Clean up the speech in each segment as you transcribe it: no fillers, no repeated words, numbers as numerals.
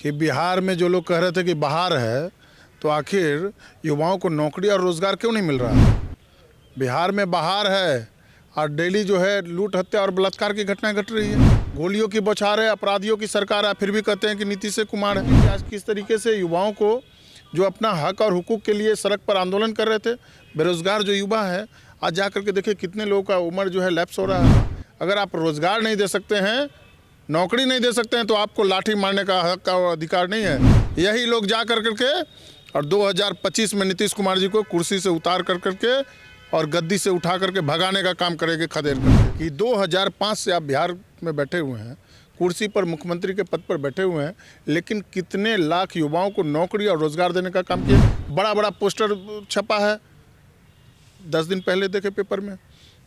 कि बिहार में जो लोग कह रहे थे कि बाहर है, तो आखिर युवाओं को नौकरी और रोज़गार क्यों नहीं मिल रहा है? बिहार में बाहर है और डेली जो है लूट हत्या और बलात्कार की घटनाएं घट रही है। गोलियों की बौछार है, अपराधियों की सरकार है, फिर भी कहते हैं कि नीतीश कुमार है। आज किस तरीके से युवाओं को जो अपना हक और हुकूक के लिए सड़क पर आंदोलन कर रहे थे, बेरोजगार जो युवा है, आज जा करके देखिए कितने लोगों का उम्र जो है लैप्स हो रहा है। अगर आप रोजगार नहीं दे सकते हैं, नौकरी नहीं दे सकते हैं, तो आपको लाठी मारने का हक का अधिकार नहीं है। यही लोग जा कर करके और 2025 में नीतीश कुमार जी को कुर्सी से उतार कर करके और गद्दी से उठा करके भगाने का काम करेंगे खदेड़ करके। कि 2005 से आप बिहार में बैठे हुए हैं, कुर्सी पर मुख्यमंत्री के पद पर बैठे हुए हैं, लेकिन कितने लाख युवाओं को नौकरी और रोजगार देने का काम किया। बड़ा बड़ा पोस्टर छपा है 10 दिन पहले देखे पेपर में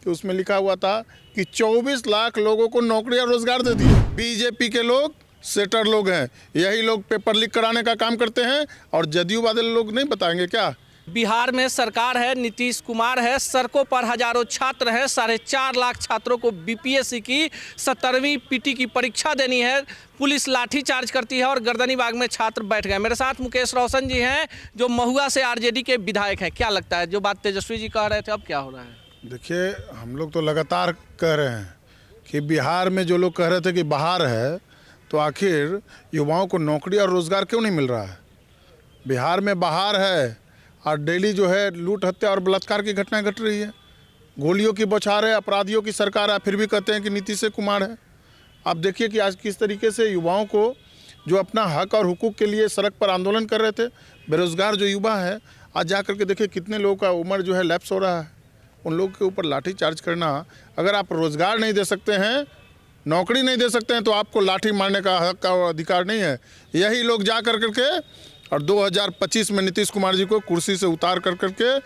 कि उसमें लिखा हुआ था कि 24 लाख लोगों को नौकरी और रोजगार दे दिए। बीजेपी के लोग सेटर लोग हैं, यही लोग पेपर लीक कराने का काम करते हैं और जदयू वाले लोग नहीं बताएंगे क्या? बिहार में सरकार है, नीतीश कुमार है, सड़कों पर हजारों छात्र हैं। 4.5 लाख छात्रों को बीपीएससी की 17वीं पीटी की परीक्षा देनी है। पुलिस लाठी चार्ज करती है और गर्दनी बाग में छात्र बैठ गए। मेरे साथ मुकेश रोशन जी हैं, जो महुआ से आरजेडी के विधायक हैं। क्या लगता है, जो बात तेजस्वी जी कह रहे थे, अब क्या हो रहा है? देखिए, हम लोग तो लगातार कह रहे हैं कि बिहार में जो लोग कह रहे थे कि बाहर है, तो आखिर युवाओं को नौकरी और रोजगार क्यों नहीं मिल रहा है? बिहार में बाहर है और डेली जो है लूट हत्या और बलात्कार की घटनाएं घट रही है। गोलियों की बौछार है, अपराधियों की सरकार है, फिर भी कहते हैं कि नीतीश कुमार है। आप देखिए कि आज किस तरीके से युवाओं को जो अपना हक और हुकूक के लिए सड़क पर आंदोलन कर रहे थे, बेरोजगार जो युवा है, आज जा करके देखिए कितने लोगों का उम्र जो है लैप्स हो रहा है। उन लोगों के ऊपर लाठी चार्ज करना, अगर आप रोजगार नहीं दे सकते हैं, नौकरी नहीं दे सकते हैं, तो आपको लाठी मारने का हक का अधिकार नहीं है। यही लोग जा कर करके और 2025 में नीतीश कुमार जी को कुर्सी से उतार कर करके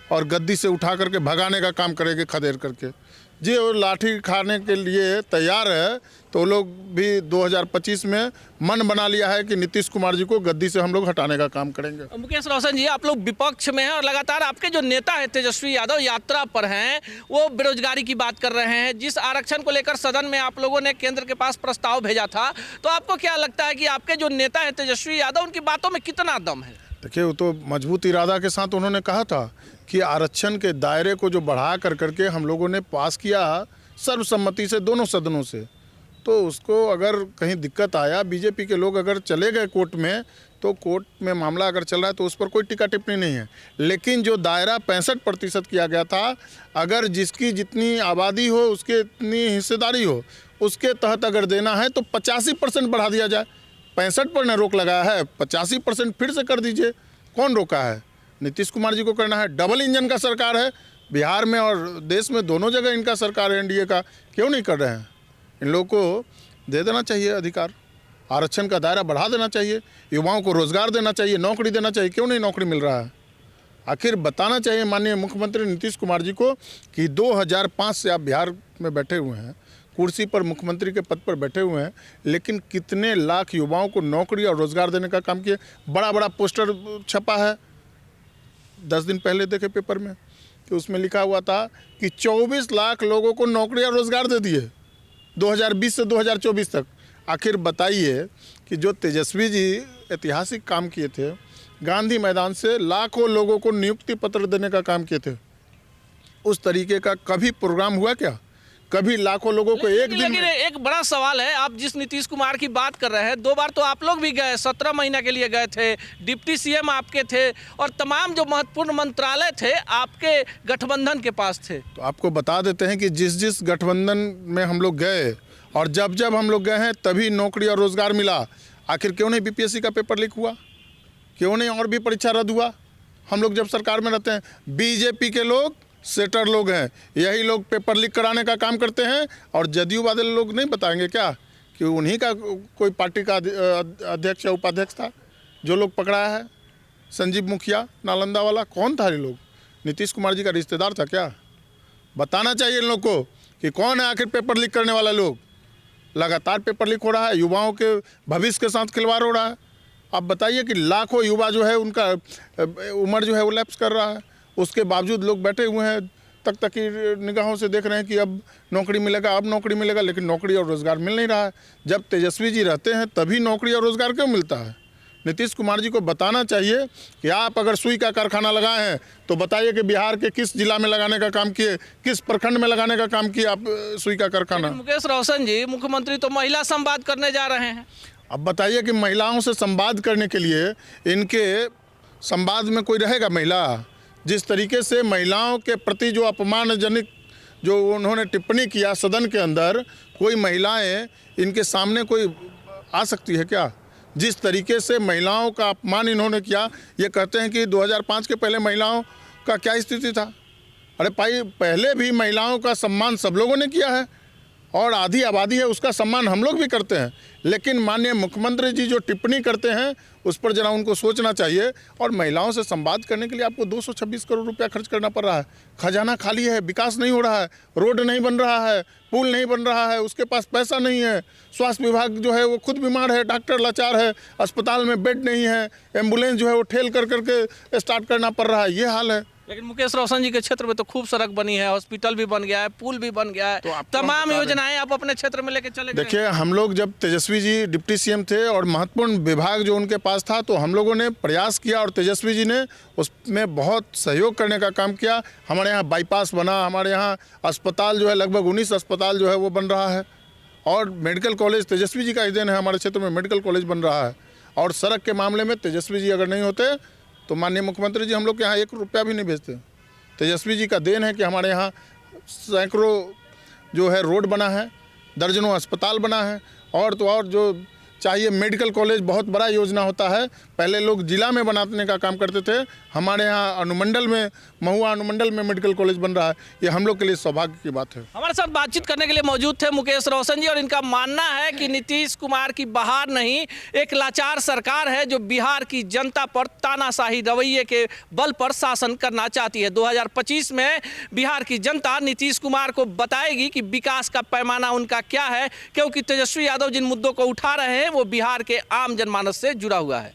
और गद्दी से उठा करके भगाने का काम करेंगे खदेड़ करके। जी, वो लाठी खाने के लिए तैयार है, तो लोग भी 2025 में मन बना लिया है कि नीतीश कुमार जी को गद्दी से हम लोग हटाने का काम करेंगे। मुकेश रोशन जी, आप लोग विपक्ष में हैं और लगातार आपके जो नेता है तेजस्वी यादव यात्रा पर हैं, वो बेरोजगारी की बात कर रहे हैं। जिस आरक्षण को लेकर सदन में आप लोगों ने केंद्र के पास प्रस्ताव भेजा था, तो आपको क्या लगता है कि आपके जो नेता है तेजस्वी यादव, उनकी बातों में कितना दम है? देखिए, वो तो मजबूत इरादा के साथ उन्होंने कहा था कि आरक्षण के दायरे को जो बढ़ा कर करके हम लोगों ने पास किया सर्वसम्मति से दोनों सदनों से, तो उसको अगर कहीं दिक्कत आया, बीजेपी के लोग अगर चले गए कोर्ट में, तो कोर्ट में मामला अगर चल रहा है तो उस पर कोई टिक्का टिप्पणी नहीं है। लेकिन जो दायरा 65% किया गया था, अगर जिसकी जितनी आबादी हो उसके इतनी हिस्सेदारी हो, उसके तहत अगर देना है तो 85% बढ़ा दिया जाए। 65 पर न रोक लगाया है, 85% फिर से कर दीजिए। कौन रोका है? नीतीश कुमार जी को करना है। डबल इंजन का सरकार है बिहार में और देश में, दोनों जगह इनका सरकार है, एनडीए का। क्यों नहीं कर रहे हैं? इन लोगों को दे देना चाहिए अधिकार, आरक्षण का दायरा बढ़ा देना चाहिए, युवाओं को रोजगार देना चाहिए, नौकरी देना चाहिए। क्यों नहीं नौकरी मिल रहा है? आखिर बताना चाहिए माननीय मुख्यमंत्री नीतीश कुमार जी को कि 2005 से आप बिहार में बैठे हुए हैं, कुर्सी पर मुख्यमंत्री के पद पर बैठे हुए हैं, लेकिन कितने लाख युवाओं को नौकरी और रोजगार देने का काम किया। बड़ा बड़ा पोस्टर छपा है 10 दिन पहले देखे पेपर में कि उसमें लिखा हुआ था कि 24 लाख लोगों को नौकरी और रोजगार दे दिए 2020 से 2024 तक। आखिर बताइए कि जो तेजस्वी जी ऐतिहासिक काम किए थे, गांधी मैदान से लाखों लोगों को नियुक्ति पत्र देने का काम किए थे, उस तरीके का कभी प्रोग्राम हुआ क्या? कभी लाखों लोगों को एक दिन में? एक बड़ा सवाल है, आप जिस नीतीश कुमार की बात कर रहे हैं, 2 बार तो आप लोग भी गए, 17 महीना के लिए गए थे, डिप्टी सीएम आपके थे और तमाम जो महत्वपूर्ण मंत्रालय थे आपके गठबंधन के पास थे। तो आपको बता देते हैं कि जिस जिस गठबंधन में हम लोग गए और जब जब हम लोग गए हैं तभी नौकरी और रोजगार मिला। आखिर क्यों नहीं बीपीएससी का पेपर लीक हुआ? क्यों नहीं और भी परीक्षा रद्द हुआ? हम लोग जब सरकार में रहते हैं, बीजेपी के लोग सेटर लोग हैं, यही लोग पेपर लीक कराने का काम करते हैं और जदयू वाले लोग नहीं बताएंगे क्या कि उन्हीं का कोई पार्टी का अध्यक्ष या उपाध्यक्ष था जो लोग पकड़ाया है? संजीव मुखिया नालंदा वाला कौन था? ये लोग नीतीश कुमार जी का रिश्तेदार था क्या? बताना चाहिए इन लोग को कि कौन है आखिर पेपर लीक करने वाला लोग। लगातार पेपर लीक हो रहा है, युवाओं के भविष्य के साथ खिलवाड़ हो रहा है। आप बताइए कि लाखों युवा जो है उनका उम्र जो है वो लैप्स कर रहा है, उसके बावजूद लोग बैठे हुए हैं तक की निगाहों से देख रहे हैं कि अब नौकरी मिलेगा, अब नौकरी मिलेगा, लेकिन नौकरी और रोज़गार मिल नहीं रहा है। जब तेजस्वी जी रहते हैं तभी नौकरी और रोज़गार क्यों मिलता है? नीतीश कुमार जी को बताना चाहिए कि आप अगर सुई का कारखाना लगाए हैं तो बताइए कि बिहार के किस जिला में लगाने का काम किए, किस प्रखंड में लगाने का काम किए आप सुई का कारखाना। मुकेश रोशन जी, मुख्यमंत्री तो महिला संवाद करने जा रहे हैं। अब बताइए कि महिलाओं से संवाद करने के लिए इनके संवाद में कोई रहेगा महिला? जिस तरीके से महिलाओं के प्रति जो अपमानजनक जो उन्होंने टिप्पणी किया सदन के अंदर, कोई महिलाएं इनके सामने कोई आ सकती है क्या? जिस तरीके से महिलाओं का अपमान इन्होंने किया, ये कहते हैं कि 2005 के पहले महिलाओं का क्या स्थिति था। अरे भाई, पहले भी महिलाओं का सम्मान सब लोगों ने किया है और आधी आबादी है उसका सम्मान हम लोग भी करते हैं, लेकिन माननीय मुख्यमंत्री जी जो टिप्पणी करते हैं उस पर जरा उनको सोचना चाहिए। और महिलाओं से संवाद करने के लिए आपको 226 करोड़ रुपया खर्च करना पड़ रहा है। खजाना खाली है, विकास नहीं हो रहा है, रोड नहीं बन रहा है, पुल नहीं बन रहा है, उसके पास पैसा नहीं है। स्वास्थ्य विभाग जो है वो खुद बीमार है, डॉक्टर लाचार है, अस्पताल में बेड नहीं है, एम्बुलेंस जो है वो ठेल कर करके स्टार्ट करना पड़ रहा है, ये हाल है। लेकिन मुकेश रोशन जी के क्षेत्र में तो खूब सड़क बनी है, हॉस्पिटल भी बन गया है, पुल भी बन गया है, तो तमाम योजनाएं आप अपने क्षेत्र में लेके चले गए। देखिए, हम लोग जब तेजस्वी जी डिप्टी सीएम थे और महत्वपूर्ण विभाग जो उनके पास था, तो हम लोगों ने प्रयास किया और तेजस्वी जी ने उसमें बहुत सहयोग करने का काम किया। हमारे यहाँ बाईपास बना, हमारे यहाँ अस्पताल जो है लगभग 19 अस्पताल जो है वो बन रहा है, और मेडिकल कॉलेज तेजस्वी जी का ही देन है, हमारे क्षेत्र में मेडिकल कॉलेज बन रहा है। और सड़क के मामले में तेजस्वी जी अगर नहीं होते तो माननीय मुख्यमंत्री जी हम लोग के यहाँ 1 रुपया भी नहीं भेजते। तेजस्वी जी का देन है कि हमारे यहाँ सैकड़ों जो है रोड बना है, दर्जनों अस्पताल बना है, और तो और जो चाहिए मेडिकल कॉलेज बहुत बड़ा योजना होता है। पहले लोग जिला में बनाने का काम करते थे, हमारे यहाँ अनुमंडल में, महुआ अनुमंडल में मेडिकल कॉलेज बन रहा है। ये हम लोग के लिए सौभाग्य की बात है। हमारे साथ बातचीत करने के लिए मौजूद थे मुकेश रोशन जी, और इनका मानना है कि नीतीश कुमार की बहार नहीं, एक लाचार सरकार है जो बिहार की जनता पर तानाशाही रवैये के बल पर शासन करना चाहती है। 2025 में बिहार की जनता नीतीश कुमार को बताएगी कि विकास का पैमाना उनका क्या है, क्योंकि तेजस्वी यादव जिन मुद्दों को उठा रहे हैं वो बिहार के आम जनमानस से जुड़ा हुआ है।